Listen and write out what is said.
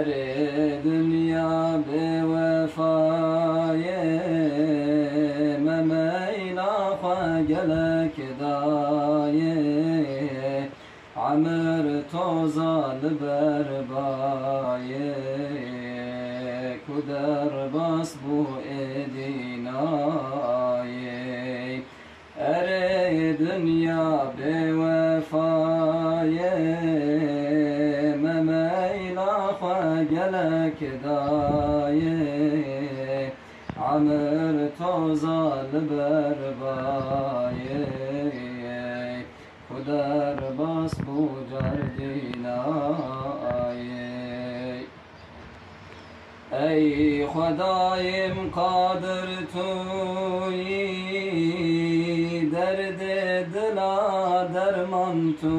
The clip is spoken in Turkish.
ere dünya bevefaye memeyla gelek daye amr tozal berbaye kuder bas bu edinaye ere dünya bevefaye memeyla gelek daye amr tozal berbaye kuder bas bu cardinaye ey Xudayim qadir tuyi derde dila derman tu